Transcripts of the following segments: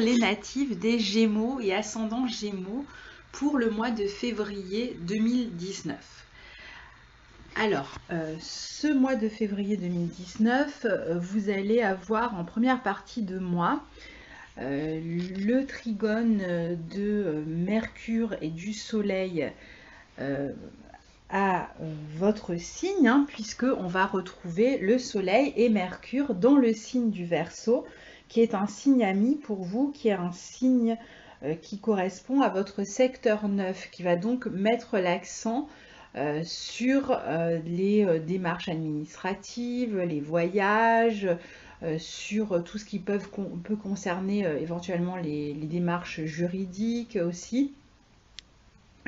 les natifs des Gémeaux et ascendant Gémeaux pour le mois de février 2019. Alors, ce mois de février 2019, vous allez avoir en première partie de mois le trigone de Mercure et du Soleil à votre signe, hein, puisqu'on va retrouver le Soleil et Mercure dans le signe du Verseau, qui est un signe ami pour vous, qui est un signe qui correspond à votre secteur 9, qui va donc mettre l'accent sur les démarches administratives, les voyages, sur tout ce qui peut concerner éventuellement les démarches juridiques aussi,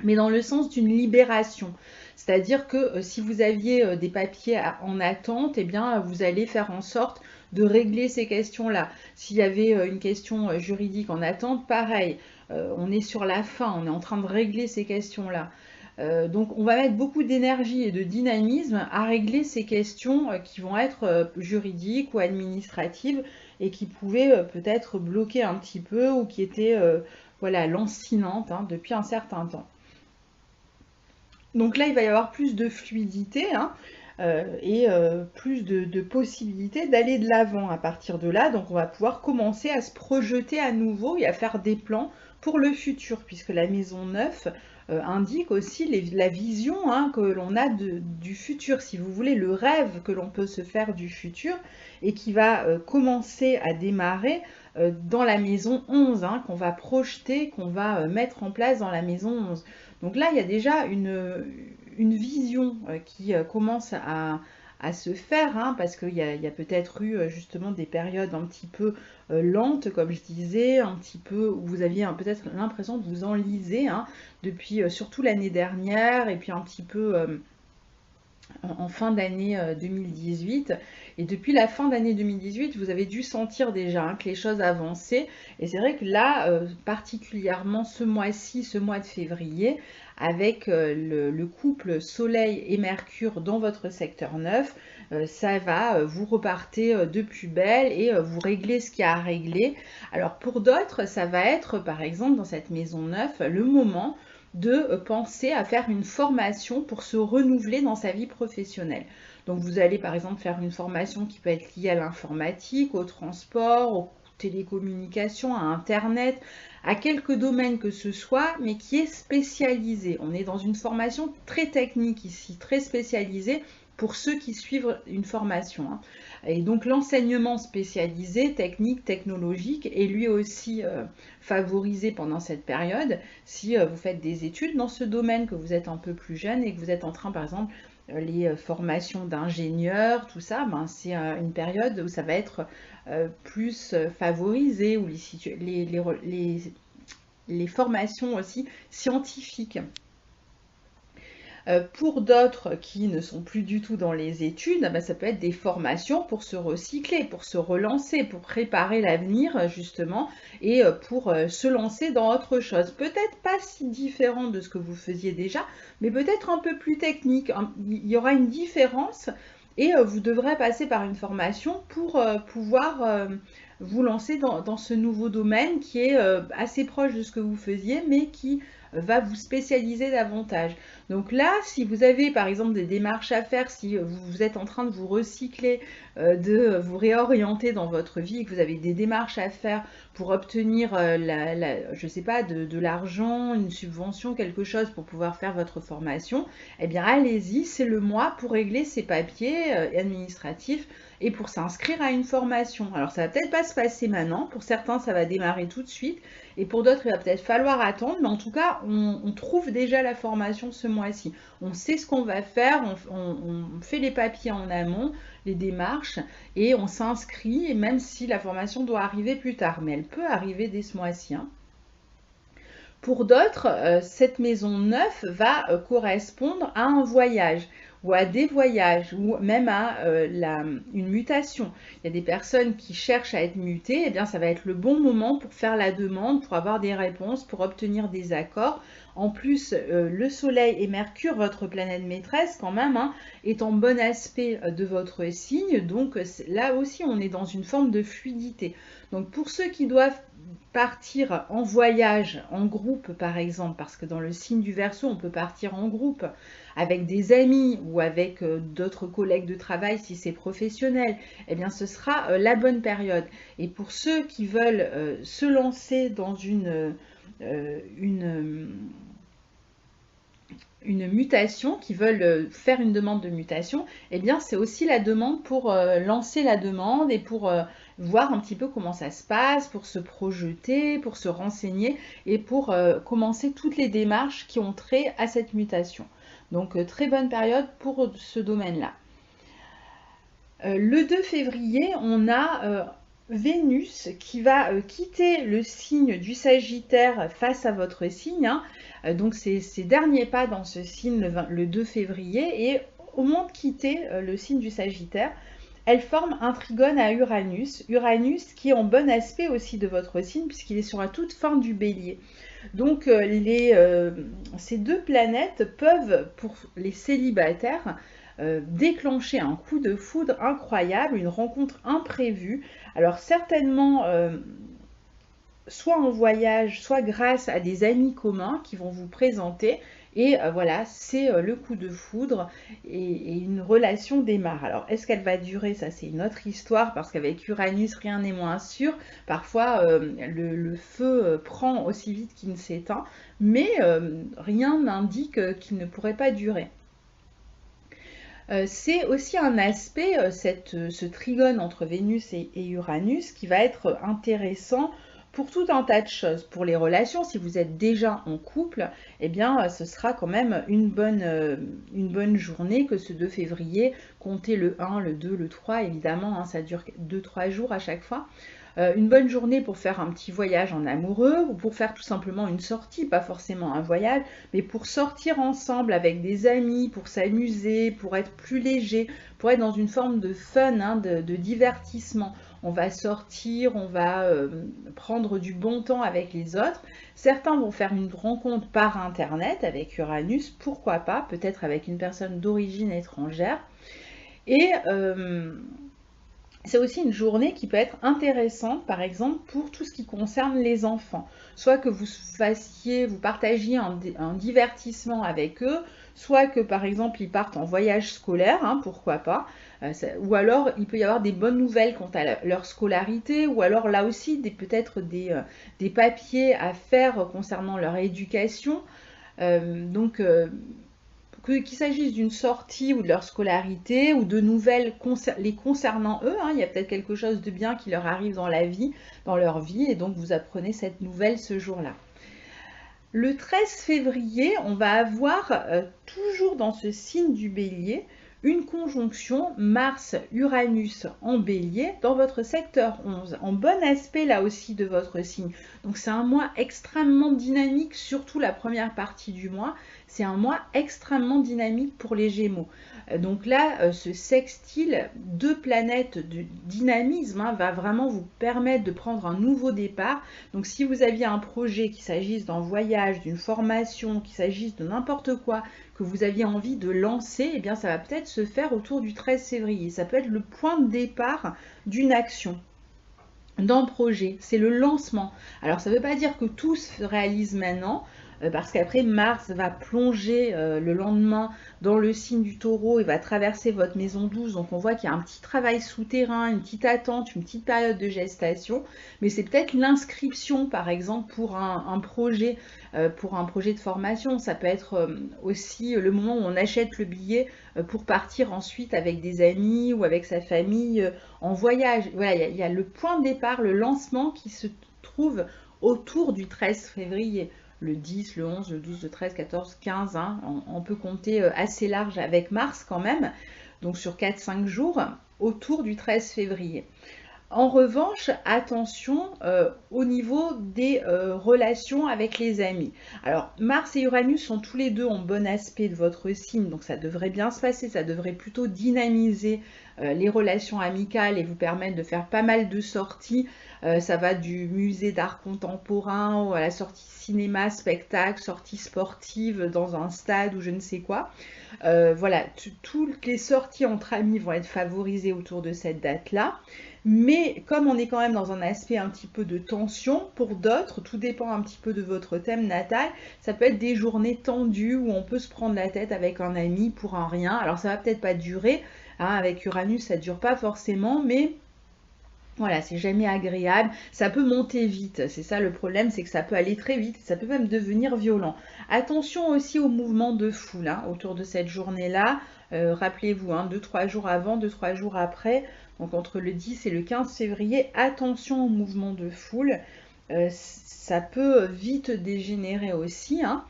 mais dans le sens d'une libération. C'est-à-dire que si vous aviez des papiers en attente, eh bien, vous allez faire en sorte de régler ces questions-là. S'il y avait une question juridique en attente, pareil, on est sur la fin, on est en train de régler ces questions-là. Donc on va mettre beaucoup d'énergie et de dynamisme à régler ces questions qui vont être juridiques ou administratives et qui pouvaient peut-être bloquer un petit peu ou qui étaient voilà, lancinantes hein, depuis un certain temps. Donc là, il va y avoir plus de fluidité hein, et plus de possibilités d'aller de l'avant à partir de là. Donc on va pouvoir commencer à se projeter à nouveau et à faire des plans pour le futur, puisque la maison 9 indique aussi la vision hein, que l'on a du futur, si vous voulez, le rêve que l'on peut se faire du futur et qui va commencer à démarrer dans la maison 11, hein, qu'on va projeter, qu'on va mettre en place dans la maison 11. Donc là, il y a déjà une vision qui commence à se faire, hein, parce qu'il y a peut-être eu justement des périodes un petit peu lentes, comme je disais, un petit peu où vous aviez peut-être l'impression de vous enliser, hein, depuis surtout l'année dernière, et puis un petit peu en fin d'année 2018. Et depuis la fin d'année 2018, vous avez dû sentir déjà hein, que les choses avançaient. Et c'est vrai que là, particulièrement ce mois-ci, ce mois de février, avec le couple Soleil et Mercure dans votre secteur 9, ça va, vous repartez de plus belle et vous réglez ce qu'il y a à régler. Alors pour d'autres, ça va être par exemple dans cette maison 9, le moment de penser à faire une formation pour se renouveler dans sa vie professionnelle. Donc vous allez par exemple faire une formation qui peut être liée à l'informatique, au transport, aux télécommunications, à Internet, à quelque domaine que ce soit, mais qui est spécialisé. On est dans une formation très technique ici, très spécialisée pour ceux qui suivent une formation. Hein. Et donc l'enseignement spécialisé, technique, technologique, est lui aussi favorisé pendant cette période si vous faites des études dans ce domaine, que vous êtes un peu plus jeune et que vous êtes en train, par exemple, les formations d'ingénieurs, tout ça, ben, c'est une période où ça va être plus favorisé, où les formations aussi scientifiques. Pour d'autres qui ne sont plus du tout dans les études, ben, ça peut être des formations pour se recycler, pour se relancer, pour préparer l'avenir justement et pour se lancer dans autre chose. Peut-être pas si différent de ce que vous faisiez déjà, mais peut-être un peu plus technique. Il y aura une différence et vous devrez passer par une formation pour pouvoir vous lancer dans ce nouveau domaine qui est assez proche de ce que vous faisiez, mais qui va vous spécialiser davantage. Donc là, si vous avez par exemple des démarches à faire, si vous êtes en train de vous recycler, de vous réorienter dans votre vie et que vous avez des démarches à faire pour obtenir, je sais pas, de l'argent, une subvention, quelque chose pour pouvoir faire votre formation, eh bien allez-y, c'est le mois pour régler ces papiers administratifs et pour s'inscrire à une formation. Alors ça va peut-être pas se passer maintenant, pour certains ça va démarrer tout de suite, et pour d'autres il va peut-être falloir attendre, mais en tout cas on trouve déjà la formation ce mois-ci. On sait ce qu'on va faire, on fait les papiers en amont, les démarches, et on s'inscrit, et même si la formation doit arriver plus tard, mais elle peut arriver dès ce mois-ci. Hein. Pour d'autres, cette maison 9 va correspondre à un voyage ou à des voyages ou même à une mutation. Il y a des personnes qui cherchent à être mutées, et bien ça va être le bon moment pour faire la demande, pour avoir des réponses, pour obtenir des accords. En plus, le Soleil et Mercure, votre planète maîtresse quand même, hein, est en bon aspect de votre signe, donc là aussi on est dans une forme de fluidité. Donc pour ceux qui doivent partir en voyage, en groupe par exemple, parce que dans le signe du Verseau, on peut partir en groupe avec des amis ou avec d'autres collègues de travail si c'est professionnel, eh bien ce sera la bonne période. Et pour ceux qui veulent se lancer dans une mutation, qui veulent faire une demande de mutation, eh bien c'est aussi la demande pour lancer la demande et pour voir un petit peu comment ça se passe, pour se projeter, pour se renseigner et pour commencer toutes les démarches qui ont trait à cette mutation. Donc très bonne période pour ce domaine-là. Le 2 février, on a Vénus qui va quitter le signe du Sagittaire face à votre signe. Donc c'est ses derniers pas dans ce signe le 2 février. Et au moment de quitter le signe du Sagittaire, elle forme un trigone à Uranus. Uranus qui est en bon aspect aussi de votre signe puisqu'il est sur la toute fin du Bélier. Donc ces deux planètes peuvent, pour les célibataires, déclencher un coup de foudre incroyable, une rencontre imprévue. Alors certainement, soit en voyage, soit grâce à des amis communs qui vont vous présenter. Et voilà, c'est le coup de foudre et une relation démarre. Alors, est-ce qu'elle va durer? Ça, c'est une autre histoire parce qu'avec Uranus, rien n'est moins sûr. Parfois, le feu prend aussi vite qu'il ne s'éteint, mais rien n'indique qu'il ne pourrait pas durer. C'est aussi un aspect, ce trigone entre Vénus et Uranus, qui va être intéressant pour tout un tas de choses. Pour les relations, si vous êtes déjà en couple, eh bien, ce sera quand même une bonne journée que ce 2 février. Comptez le 1, le 2, le 3, évidemment, hein, ça dure 2-3 jours à chaque fois. Une bonne journée pour faire un petit voyage en amoureux ou pour faire tout simplement une sortie, pas forcément un voyage, mais pour sortir ensemble avec des amis, pour s'amuser, pour être plus léger, pour être dans une forme de fun, hein, de divertissement. On va sortir, on va prendre du bon temps avec les autres. Certains vont faire une rencontre par internet avec Uranus, pourquoi pas, peut-être avec une personne d'origine étrangère. Et c'est aussi une journée qui peut être intéressante, par exemple, pour tout ce qui concerne les enfants. Soit que vous partagiez un divertissement avec eux, soit que, par exemple, ils partent en voyage scolaire, hein, pourquoi pas. Ou alors, il peut y avoir des bonnes nouvelles quant à leur scolarité, ou alors là aussi, peut-être des papiers à faire concernant leur éducation. Qu'il s'agisse d'une sortie ou de leur scolarité ou de nouvelles les concernant eux, hein, il y a peut-être quelque chose de bien qui leur arrive dans leur vie, et donc vous apprenez cette nouvelle ce jour-là. Le 13 février, on va avoir, toujours dans ce signe du Bélier, une conjonction Mars-Uranus en Bélier dans votre secteur 11, en bon aspect là aussi de votre signe. Donc c'est un mois extrêmement dynamique, surtout la première partie du mois. C'est un mois extrêmement dynamique pour les Gémeaux. Donc là, ce sextile, deux planètes de dynamisme, hein, va vraiment vous permettre de prendre un nouveau départ. Donc si vous aviez un projet, qu'il s'agisse d'un voyage, d'une formation, qu'il s'agisse de n'importe quoi, que vous aviez envie de lancer, eh bien ça va peut-être se faire autour du 13 février. Ça peut être le point de départ d'une action, d'un projet. C'est le lancement. Alors ça ne veut pas dire que tout se réalise maintenant, parce qu'après Mars va plonger le lendemain dans le signe du Taureau et va traverser votre maison 12, donc on voit qu'il y a un petit travail souterrain, une petite attente, une petite période de gestation, mais c'est peut-être l'inscription par exemple pour un projet de formation. Ça peut être aussi le moment où on achète le billet pour partir ensuite avec des amis ou avec sa famille en voyage. Voilà, il y a le point de départ, le lancement qui se trouve autour du 13 février. Le 10, le 11, le 12, le 13, 14, 15, hein, on peut compter assez large avec Mars quand même, donc sur 4-5 jours, autour du 13 février. En revanche, attention au niveau des relations avec les amis. Alors, Mars et Uranus sont tous les deux en bon aspect de votre signe, donc ça devrait bien se passer, ça devrait plutôt dynamiser les relations amicales et vous permettre de faire pas mal de sorties. Ça va du musée d'art contemporain à la sortie cinéma, spectacle, sortie sportive dans un stade ou je ne sais quoi. Voilà, toutes les sorties entre amis vont être favorisées autour de cette date-là. Mais comme on est quand même dans un aspect un petit peu de tension, pour d'autres, tout dépend un petit peu de votre thème natal, ça peut être des journées tendues où on peut se prendre la tête avec un ami pour un rien. Alors ça va peut-être pas durer, hein, avec Uranus ça dure pas forcément, mais voilà, c'est jamais agréable, ça peut monter vite, c'est ça le problème, c'est que ça peut aller très vite, ça peut même devenir violent. Attention aussi aux mouvements de foule hein, autour de cette journée-là, rappelez-vous, hein, 2-3 jours avant, 2-3 jours après, donc entre le 10 et le 15 février, attention aux mouvements de foule, ça peut vite dégénérer aussi, hein.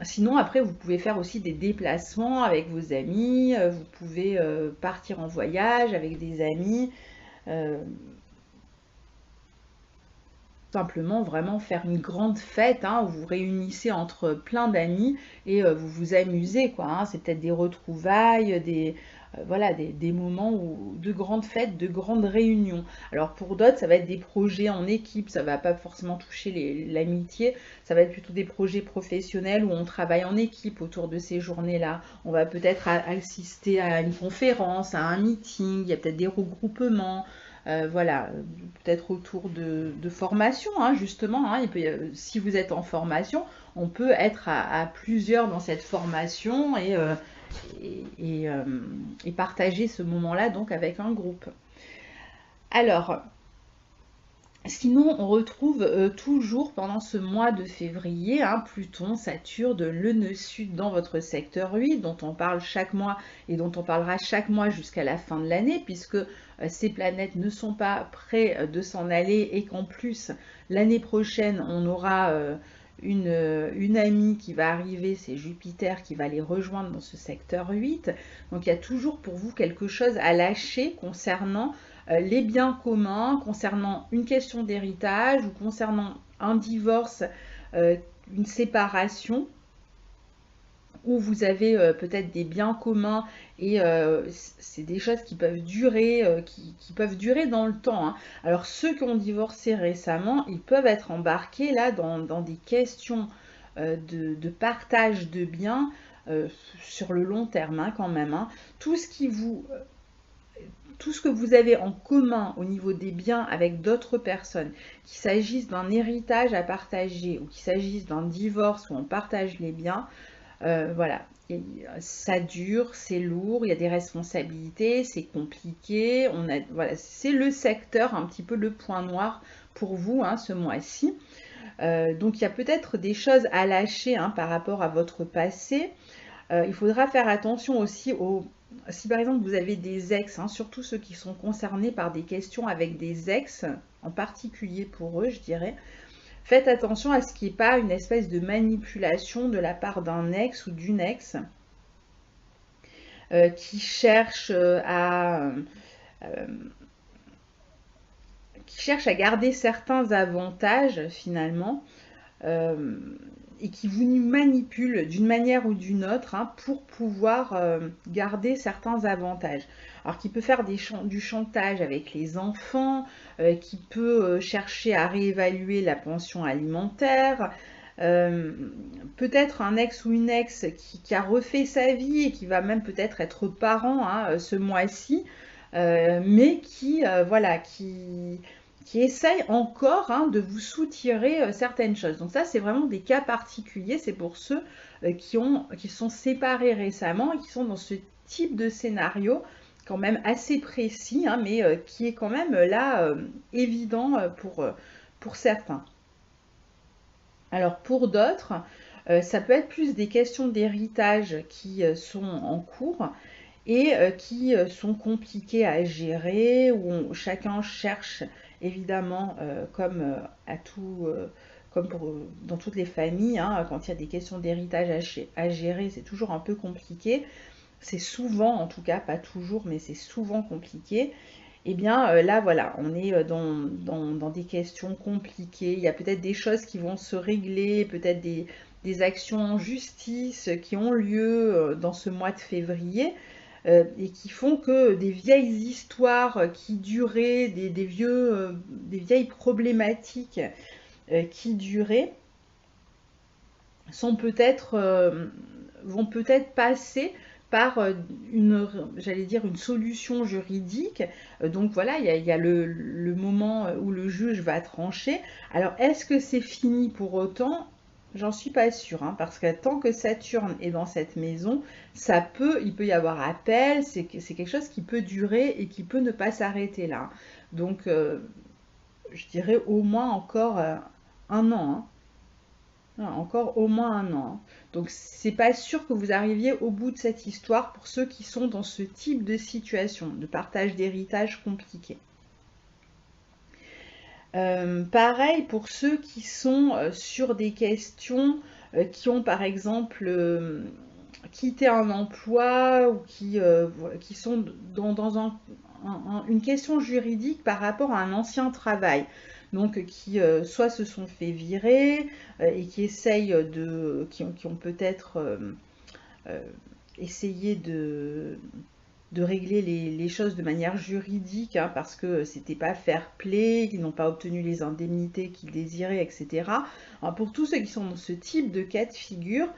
Sinon, après, vous pouvez faire aussi des déplacements avec vos amis, vous pouvez partir en voyage avec des amis, euh, simplement vraiment faire une grande fête hein, où vous réunissez entre plein d'amis et vous vous amusez, quoi. Hein. C'est peut-être des retrouvailles, voilà, des moments de grandes fêtes, de grandes réunions. Alors pour d'autres, ça va être des projets en équipe, ça va pas forcément toucher l'amitié, ça va être plutôt des projets professionnels où on travaille en équipe autour de ces journées-là. On va peut-être assister à une conférence, à un meeting, il y a peut-être des regroupements. Voilà, peut-être autour de formation, hein, justement. Hein, si vous êtes en formation, on peut être à plusieurs dans cette formation et partager ce moment-là donc avec un groupe. Alors, sinon, on retrouve toujours pendant ce mois de février hein, Pluton, Saturne, le nœud sud dans votre secteur 8, dont on parle chaque mois et dont on parlera chaque mois jusqu'à la fin de l'année, puisque ces planètes ne sont pas près de s'en aller et qu'en plus, l'année prochaine, on aura une amie qui va arriver, c'est Jupiter qui va les rejoindre dans ce secteur 8. Donc il y a toujours pour vous quelque chose à lâcher concernant les biens communs, concernant une question d'héritage ou concernant un divorce, une séparation, où vous avez peut-être des biens communs et c'est des choses qui peuvent durer, qui peuvent durer dans le temps. Hein. Alors ceux qui ont divorcé récemment, ils peuvent être embarqués là dans des questions de partage de biens sur le long terme hein, quand même. Hein. Tout ce que vous avez en commun au niveau des biens avec d'autres personnes, qu'il s'agisse d'un héritage à partager ou qu'il s'agisse d'un divorce où on partage les biens, voilà, ça dure, c'est lourd, il y a des responsabilités, c'est compliqué, voilà, c'est le secteur, un petit peu le point noir pour vous hein, ce mois-ci. Donc il y a peut-être des choses à lâcher hein, par rapport à votre passé. Il faudra faire attention aussi si par exemple vous avez des ex, hein, surtout ceux qui sont concernés par des questions avec des ex, en particulier pour eux, je dirais, faites attention à ce qu'il n'y ait pas une espèce de manipulation de la part d'un ex ou d'une ex qui cherche à garder certains avantages finalement et qui vous manipule d'une manière ou d'une autre hein, pour pouvoir garder certains avantages. Alors qui peut faire du chantage avec les enfants, qui peut chercher à réévaluer la pension alimentaire, peut-être un ex ou une ex qui a refait sa vie et qui va même peut-être être parent hein, ce mois-ci, mais voilà, qui essaye encore hein, de vous soutirer certaines choses. Donc ça, c'est vraiment des cas particuliers. C'est pour ceux qui sont séparés récemment et qui sont dans ce type de scénario quand même assez précis, hein, mais qui est quand même là évident pour certains. Alors pour d'autres, ça peut être plus des questions d'héritage qui sont en cours et qui sont compliquées à gérer, où chacun cherche évidemment, comme dans toutes les familles, hein, quand il y a des questions d'héritage à gérer, c'est toujours un peu compliqué. C'est souvent, en tout cas, pas toujours, mais c'est souvent compliqué. Eh bien là, voilà, on est dans des questions compliquées. Il y a peut-être des choses qui vont se régler, peut-être des actions en justice qui ont lieu dans ce mois de février. Et qui font que des vieilles histoires qui duraient, des vieilles problématiques qui duraient, vont peut-être passer par j'allais dire, une solution juridique. Donc voilà, il y a le moment où le juge va trancher. Alors, est-ce que c'est fini pour autant? J'en suis pas sûre, hein, parce que tant que Saturne est dans cette maison, il peut y avoir appel, c'est quelque chose qui peut durer et qui peut ne pas s'arrêter là. Donc, je dirais au moins encore un an, hein. Encore au moins un an, hein. Donc, c'est pas sûr que vous arriviez au bout de cette histoire pour ceux qui sont dans ce type de situation, de partage d'héritage compliqué. Pareil pour ceux qui sont sur des questions qui ont par exemple quitté un emploi ou qui sont dans une question juridique par rapport à un ancien travail. Donc qui soit se sont fait virer et qui essayent qui ont peut-être essayé de régler les choses de manière juridique, hein, parce que c'était pas fair play, qu'ils n'ont pas obtenu les indemnités qu'ils désiraient, etc. Alors pour tous ceux qui sont dans ce type de cas de figure,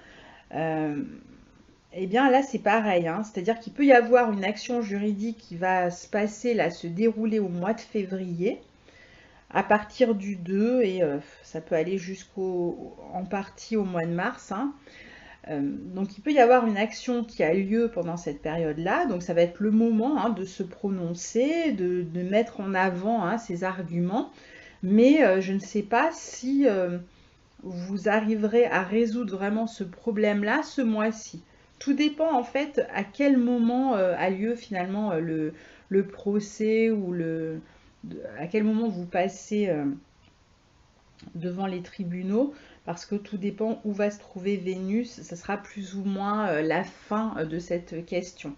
eh bien là c'est pareil, hein, c'est-à-dire qu'il peut y avoir une action juridique qui va se passer, là, se dérouler au mois de février, à partir du 2, et ça peut aller en partie au mois de mars, hein. Donc il peut y avoir une action qui a lieu pendant cette période-là, donc ça va être le moment, hein, de se prononcer, de mettre en avant, hein, ces arguments, mais je ne sais pas si vous arriverez à résoudre vraiment ce problème-là ce mois-ci. Tout dépend en fait à quel moment a lieu finalement le procès ou à quel moment vous passez devant les tribunaux, parce que tout dépend où va se trouver Vénus, ça sera plus ou moins la fin de cette question.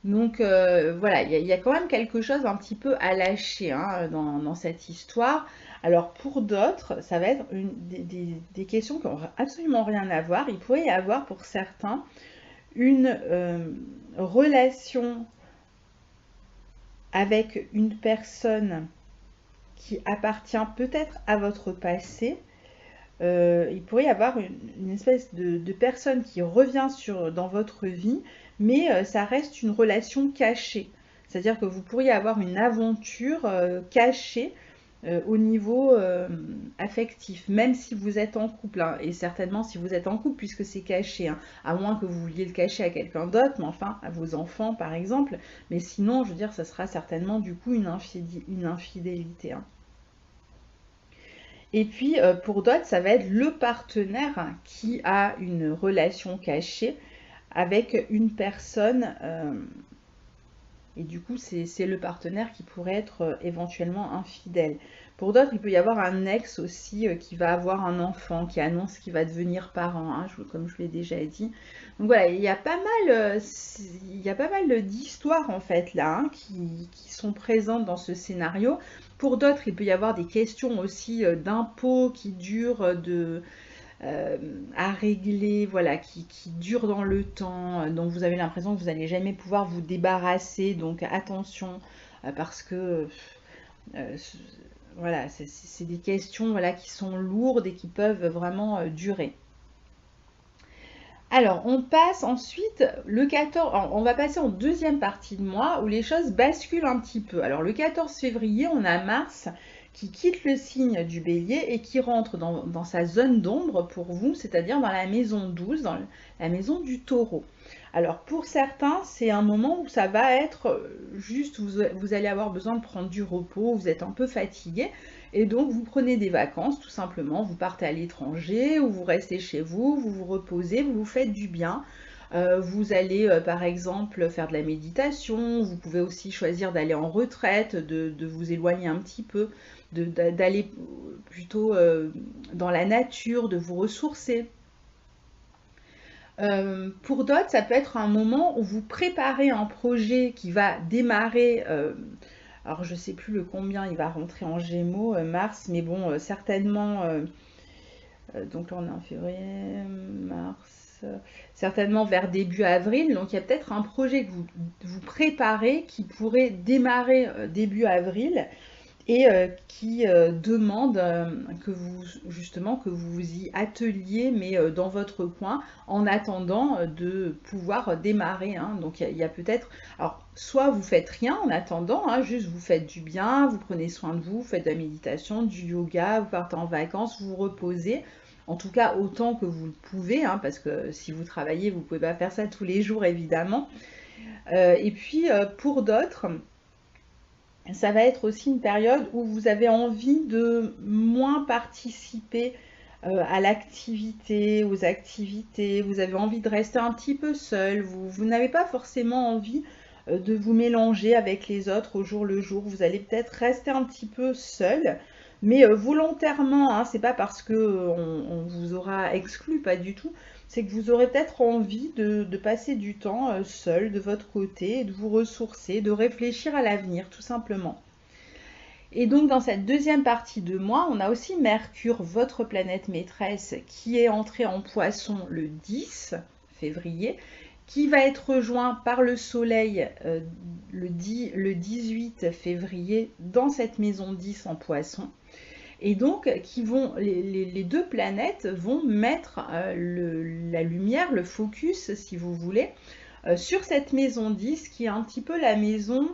Donc voilà, il y a quand même quelque chose un petit peu à lâcher, hein, dans cette histoire. Alors pour d'autres, ça va être des questions qui n'ont absolument rien à voir. Il pourrait y avoir pour certains une relation avec une personne qui appartient peut-être à votre passé. Il pourrait y avoir une espèce de personne qui revient dans votre vie, mais ça reste une relation cachée. C'est-à-dire que vous pourriez avoir une aventure cachée au niveau affectif, même si vous êtes en couple, hein, et certainement si vous êtes en couple, puisque c'est caché, hein, à moins que vous vouliez le cacher à quelqu'un d'autre, mais enfin à vos enfants par exemple. Mais sinon, je veux dire, ça sera certainement du coup une infidélité, hein. Et puis pour d'autres, ça va être le partenaire qui a une relation cachée avec une personne, et du coup c'est le partenaire qui pourrait être éventuellement infidèle. Pour d'autres, il peut y avoir un ex aussi qui va avoir un enfant, qui annonce qu'il va devenir parent, hein, comme je l'ai déjà dit. Donc voilà, il y a pas mal d'histoires en fait là, hein, qui sont présentes dans ce scénario. Pour d'autres, il peut y avoir des questions aussi d'impôts qui durent à régler, voilà, qui durent dans le temps, dont vous avez l'impression que vous n'allez jamais pouvoir vous débarrasser. Donc attention, parce que voilà, c'est des questions, voilà, qui sont lourdes et qui peuvent vraiment durer. Alors, on passe ensuite le 14, on va passer en deuxième partie de mois où les choses basculent un petit peu. Alors, le 14 février, on a Mars qui quitte le signe du Bélier et qui rentre dans sa zone d'ombre pour vous, c'est-à-dire dans la maison 12, dans la maison du Taureau. Alors, pour certains, c'est un moment où ça va être juste, vous allez avoir besoin de prendre du repos, vous êtes un peu fatigué, et donc vous prenez des vacances, tout simplement, vous partez à l'étranger, ou vous restez chez vous, vous vous reposez, vous vous faites du bien. Vous allez par exemple faire de la méditation, vous pouvez aussi choisir d'aller en retraite, de vous éloigner un petit peu, d'aller plutôt dans la nature, de vous ressourcer. Pour d'autres, ça peut être un moment où vous préparez un projet qui va démarrer, alors je ne sais plus le combien il va rentrer en Gémeaux, Mars, mais bon, certainement, donc là on est en février, mars, certainement vers début avril, donc il y a peut-être un projet que vous préparez qui pourrait démarrer début avril, et qui demande que vous justement que vous vous y atteliez, mais dans votre coin, en attendant de pouvoir démarrer, hein. Donc il y a peut-être, alors soit vous faites rien en attendant, hein, juste vous faites du bien, vous prenez soin de vous, vous faites de la méditation, du yoga, vous partez en vacances, vous vous reposez. En tout cas, autant que vous le pouvez, hein, parce que si vous travaillez, vous ne pouvez pas faire ça tous les jours, évidemment. Et puis, pour d'autres, ça va être aussi une période où vous avez envie de moins participer à l'activité, aux activités, vous avez envie de rester un petit peu seul, vous n'avez pas forcément envie de vous mélanger avec les autres au jour le jour, vous allez peut-être rester un petit peu seul, mais volontairement, hein, c'est pas parce que on vous aura exclu, pas du tout, c'est que vous aurez peut-être envie de passer du temps seul de votre côté, de vous ressourcer, de réfléchir à l'avenir, tout simplement. Et donc dans cette deuxième partie de mois, on a aussi Mercure, votre planète maîtresse, qui est entrée en Poisson le 10 février, qui va être rejoint par le Soleil le 18 février dans cette maison 10 en Poisson. Et donc, les deux planètes vont mettre la lumière, le focus, si vous voulez, sur cette maison 10, qui est un petit peu la maison,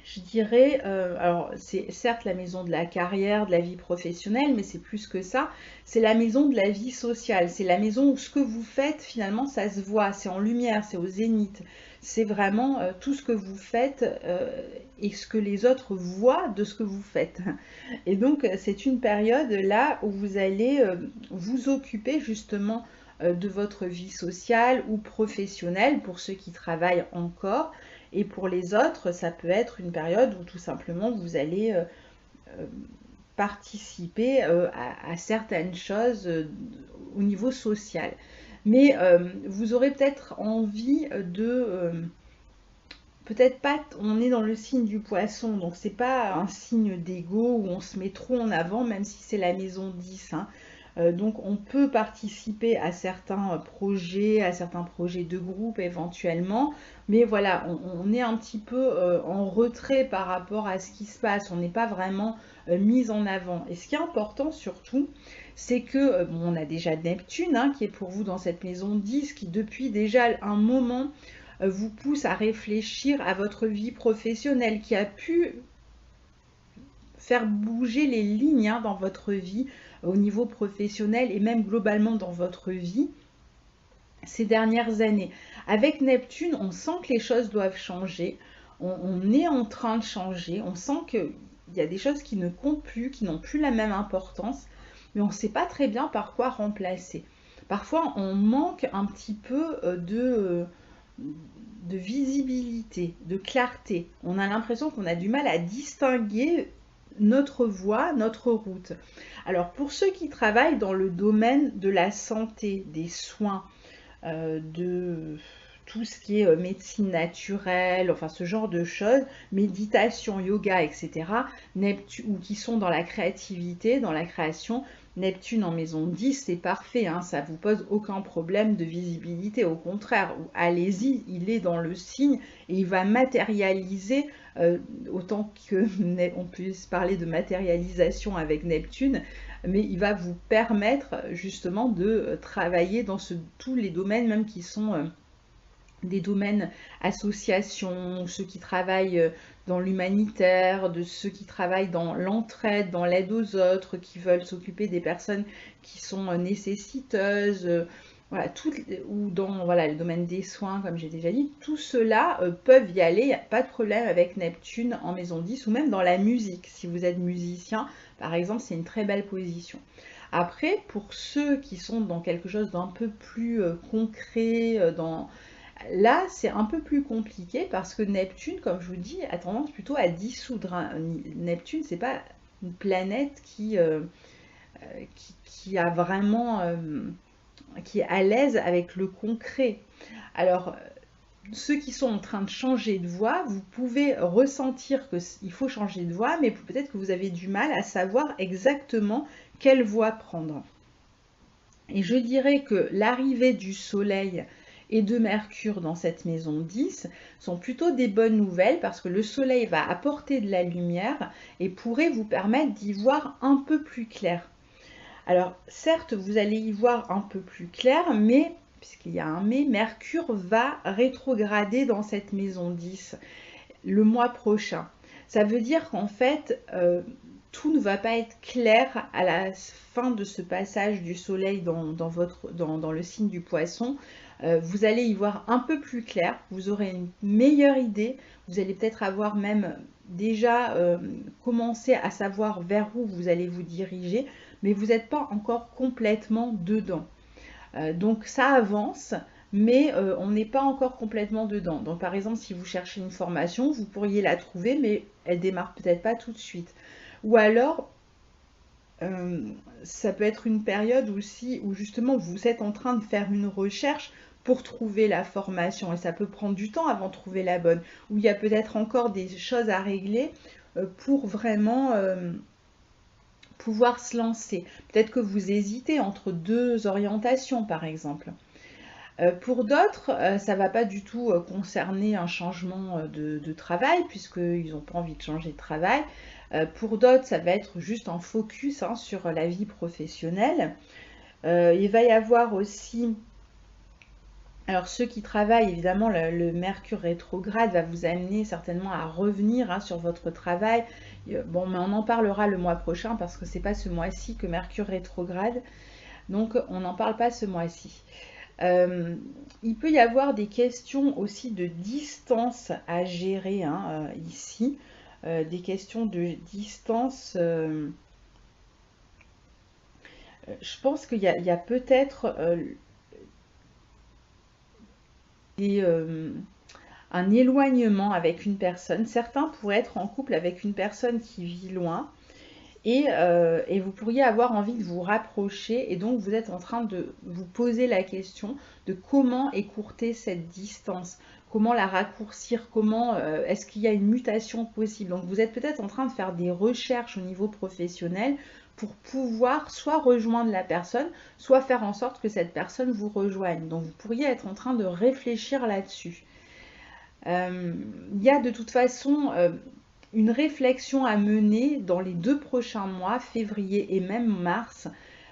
je dirais, alors c'est certes la maison de la carrière, de la vie professionnelle, mais c'est plus que ça, c'est la maison de la vie sociale, c'est la maison où ce que vous faites, finalement, ça se voit, c'est en lumière, c'est au zénith, c'est vraiment tout ce que vous faites et ce que les autres voient de ce que vous faites. Et donc, c'est une période là où vous allez vous occuper justement de votre vie sociale ou professionnelle pour ceux qui travaillent encore. Et pour les autres, ça peut être une période où tout simplement vous allez participer à certaines choses au niveau social. Mais vous aurez peut-être envie de... peut-être pas, on est dans le signe du poisson, donc c'est pas un signe d'ego où on se met trop en avant, même si c'est la maison 10, hein. Donc on peut participer à certains projets de groupe éventuellement, mais voilà, on est un petit peu en retrait par rapport à ce qui se passe, on n'est pas vraiment mis en avant. Et ce qui est important surtout, c'est que, bon, on a déjà Neptune, hein, qui est pour vous dans cette maison 10, qui depuis déjà un moment vous pousse à réfléchir à votre vie professionnelle, qui a pu faire bouger les lignes, hein, dans votre vie au niveau professionnel et même globalement dans votre vie ces dernières années. Avec Neptune, on sent que les choses doivent changer, on est en train de changer, on sent qu'il y a des choses qui ne comptent plus, qui n'ont plus la même importance, mais on ne sait pas très bien par quoi remplacer. Parfois, on manque un petit peu de visibilité, de clarté. On a l'impression qu'on a du mal à distinguer notre voie, notre route. Alors pour ceux qui travaillent dans le domaine de la santé, des soins, de tout ce qui est médecine naturelle, enfin ce genre de choses, méditation, yoga, etc., ou qui sont dans la créativité, dans la création, Neptune en maison 10, c'est parfait, hein, ça ne vous pose aucun problème de visibilité, au contraire, allez-y, il est dans le signe et il va matérialiser, autant qu'on puisse parler de matérialisation avec Neptune, mais il va vous permettre justement de travailler dans tous les domaines, même qui sont des domaines associations, ceux qui travaillent dans l'humanitaire, de ceux qui travaillent dans l'entraide, dans l'aide aux autres, qui veulent s'occuper des personnes qui sont nécessiteuses, voilà, ou dans voilà, le domaine des soins, comme j'ai déjà dit, tout cela peuvent y aller, il n'y a pas de problème avec Neptune en maison 10, ou même dans la musique, si vous êtes musicien, par exemple, c'est une très belle position. Après, pour ceux qui sont dans quelque chose d'un peu plus concret, là, c'est un peu plus compliqué parce que Neptune, comme je vous dis, a tendance plutôt à dissoudre, hein. Neptune, c'est pas une planète qui a vraiment, qui est à l'aise avec le concret. Alors, ceux qui sont en train de changer de voie, vous pouvez ressentir qu'il faut changer de voie, mais peut-être que vous avez du mal à savoir exactement quelle voie prendre. Et je dirais que l'arrivée du soleil et de Mercure dans cette maison 10 sont plutôt des bonnes nouvelles parce que le soleil va apporter de la lumière et pourrait vous permettre d'y voir un peu plus clair. Alors certes, vous allez y voir un peu plus clair, mais, puisqu'il y a un mais, Mercure va rétrograder dans cette maison 10 le mois prochain. Ça veut dire qu'en fait, tout ne va pas être clair à la fin de ce passage du soleil dans le signe du poisson. Vous allez y voir un peu plus clair, vous aurez une meilleure idée, vous allez peut-être avoir même déjà commencé à savoir vers où vous allez vous diriger, mais vous n'êtes pas encore complètement dedans. Donc ça avance, mais on n'est pas encore complètement dedans. Donc par exemple, si vous cherchez une formation, vous pourriez la trouver, mais elle démarre peut-être pas tout de suite. Ou alors, ça peut être une période aussi où justement vous êtes en train de faire une recherche pour trouver la formation et ça peut prendre du temps avant de trouver la bonne. Ou il y a peut-être encore des choses à régler pour vraiment pouvoir se lancer. Peut-être que vous hésitez entre deux orientations par exemple. Pour d'autres, ça ne va pas du tout concerner un changement de travail, puisqu'ils n'ont pas envie de changer de travail. Pour d'autres, ça va être juste un focus sur la vie professionnelle. Il va y avoir aussi, alors ceux qui travaillent, évidemment, le Mercure rétrograde va vous amener certainement à revenir sur votre travail. Bon, mais on en parlera le mois prochain, parce que ce n'est pas ce mois-ci que Mercure rétrograde. Donc, on n'en parle pas ce mois-ci. Il peut y avoir des questions aussi de distance à gérer ici, des questions de distance. Je pense qu'il y a peut-être un éloignement avec une personne. Certains pourraient être en couple avec une personne qui vit loin. Et vous pourriez avoir envie de vous rapprocher et donc vous êtes en train de vous poser la question de comment écourter cette distance, comment la raccourcir, comment est-ce qu'il y a une mutation possible. Donc vous êtes peut-être en train de faire des recherches au niveau professionnel pour pouvoir soit rejoindre la personne, soit faire en sorte que cette personne vous rejoigne. Donc vous pourriez être en train de réfléchir là-dessus. Il y a de toute façon une réflexion à mener dans les 2 prochains mois, février et même mars,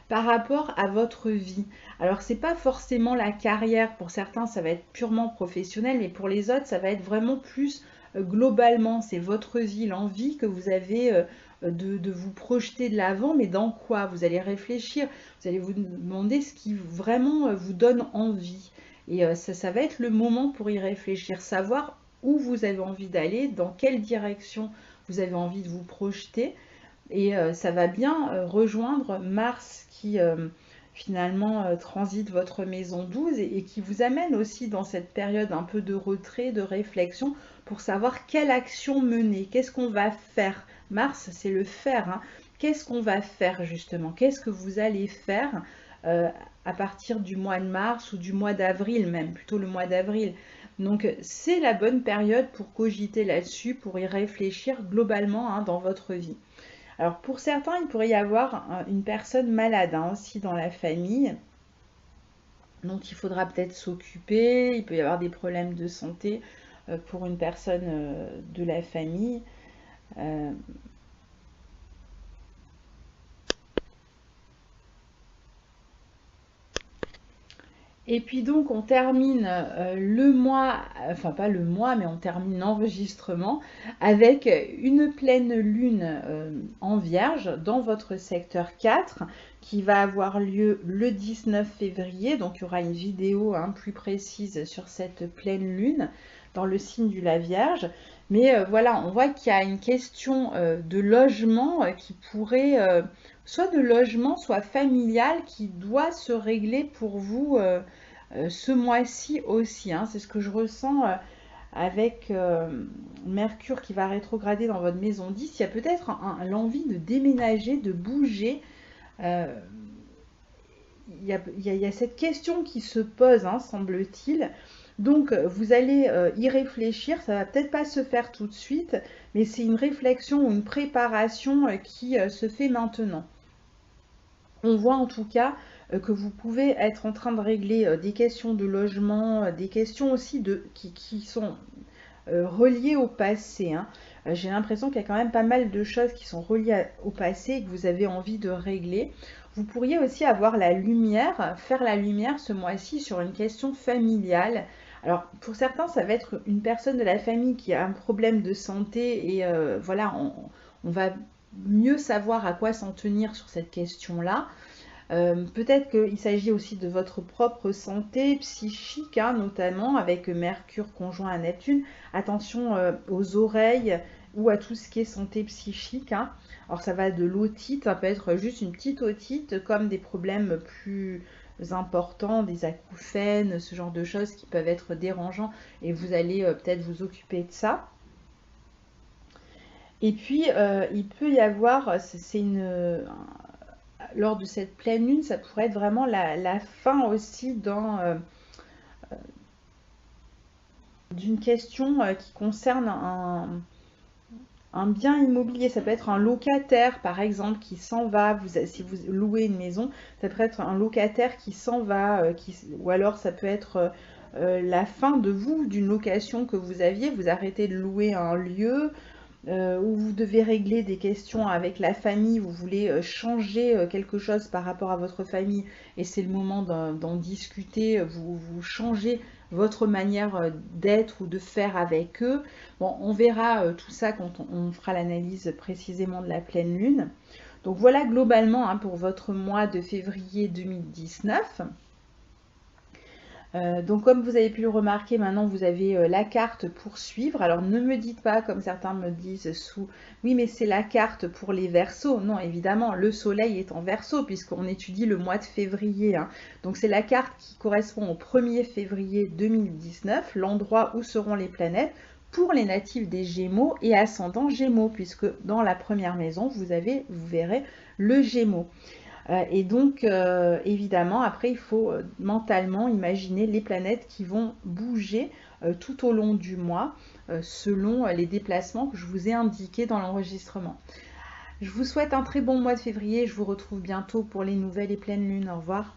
par rapport à votre vie. Alors, c'est pas forcément la carrière, pour certains, ça va être purement professionnel, mais pour les autres, ça va être vraiment plus globalement, c'est votre vie, l'envie que vous avez de vous projeter de l'avant, mais dans quoi? Vous allez réfléchir, vous allez vous demander ce qui vraiment vous donne envie. Et ça va être le moment pour y réfléchir, savoir où vous avez envie d'aller, dans quelle direction vous avez envie de vous projeter. Et ça va bien rejoindre Mars qui finalement transite votre maison 12 et qui vous amène aussi dans cette période un peu de retrait, de réflexion pour savoir quelle action mener, qu'est-ce qu'on va faire. Mars, c'est le faire. Qu'est-ce qu'on va faire justement? Qu'est-ce que vous allez faire à partir du mois de mars ou du mois d'avril même, plutôt le mois d'avril. Donc c'est la bonne période pour cogiter là-dessus, pour y réfléchir globalement dans votre vie. Alors pour certains, il pourrait y avoir une personne malade aussi dans la famille, dont il faudra peut-être s'occuper, il peut y avoir des problèmes de santé pour une personne de la famille. Et puis donc on termine le mois, enfin pas le mois, mais on termine l'enregistrement avec une pleine lune en Vierge dans votre secteur 4 qui va avoir lieu le 19 février. Donc il y aura une vidéo plus précise sur cette pleine lune dans le signe de la Vierge. Mais voilà, on voit qu'il y a une question de logement qui pourrait, soit de logement, soit familial, qui doit se régler pour vous ce mois-ci aussi. C'est ce que je ressens avec Mercure qui va rétrograder dans votre maison 10. Il y a peut-être l'envie de déménager, de bouger. Il y a cette question qui se pose, semble-t-il. Donc, vous allez y réfléchir. Ça va peut-être pas se faire tout de suite, mais c'est une réflexion ou une préparation qui se fait maintenant. On voit en tout cas que vous pouvez être en train de régler des questions de logement, des questions aussi qui sont reliées au passé, hein. J'ai l'impression qu'il y a quand même pas mal de choses qui sont reliées au passé et que vous avez envie de régler. Vous pourriez aussi avoir la lumière, faire la lumière ce mois-ci sur une question familiale. Alors, pour certains, ça va être une personne de la famille qui a un problème de santé et voilà, on va mieux savoir à quoi s'en tenir sur cette question-là. Peut-être qu'il s'agit aussi de votre propre santé psychique, hein, notamment avec Mercure conjoint à Neptune. Attention aux oreilles ou à tout ce qui est santé psychique, hein. Alors ça va de l'otite, ça peut être juste une petite otite, comme des problèmes plus importants, des acouphènes, ce genre de choses qui peuvent être dérangeants, et vous allez peut-être vous occuper de ça. Et puis, il peut y avoir, lors de cette pleine lune, ça pourrait être vraiment la fin aussi d'une question qui concerne un bien immobilier. Ça peut être un locataire, par exemple, qui s'en va. Si vous louez une maison, ça peut être un locataire qui s'en va, ou alors ça peut être la fin de vous, d'une location que vous aviez. Vous arrêtez de louer un lieu, où vous devez régler des questions avec la famille, vous voulez changer quelque chose par rapport à votre famille et c'est le moment d'en discuter, vous changez votre manière d'être ou de faire avec eux. Bon, on verra tout ça quand on fera l'analyse précisément de la pleine lune. Donc voilà globalement, hein, pour votre mois de février 2019. Donc comme vous avez pu le remarquer, maintenant vous avez la carte pour suivre. Alors ne me dites pas, comme certains me disent oui mais c'est la carte pour les Verseaux. Non, évidemment, le soleil est en Verseau puisqu'on étudie le mois de février, hein. Donc c'est la carte qui correspond au 1er février 2019, l'endroit où seront les planètes pour les natifs des Gémeaux et ascendant Gémeaux, puisque dans la première maison, vous verrez le Gémeaux. Et donc, évidemment, après, il faut mentalement imaginer les planètes qui vont bouger tout au long du mois, selon les déplacements que je vous ai indiqués dans l'enregistrement. Je vous souhaite un très bon mois de février. Je vous retrouve bientôt pour les nouvelles et pleines lunes. Au revoir.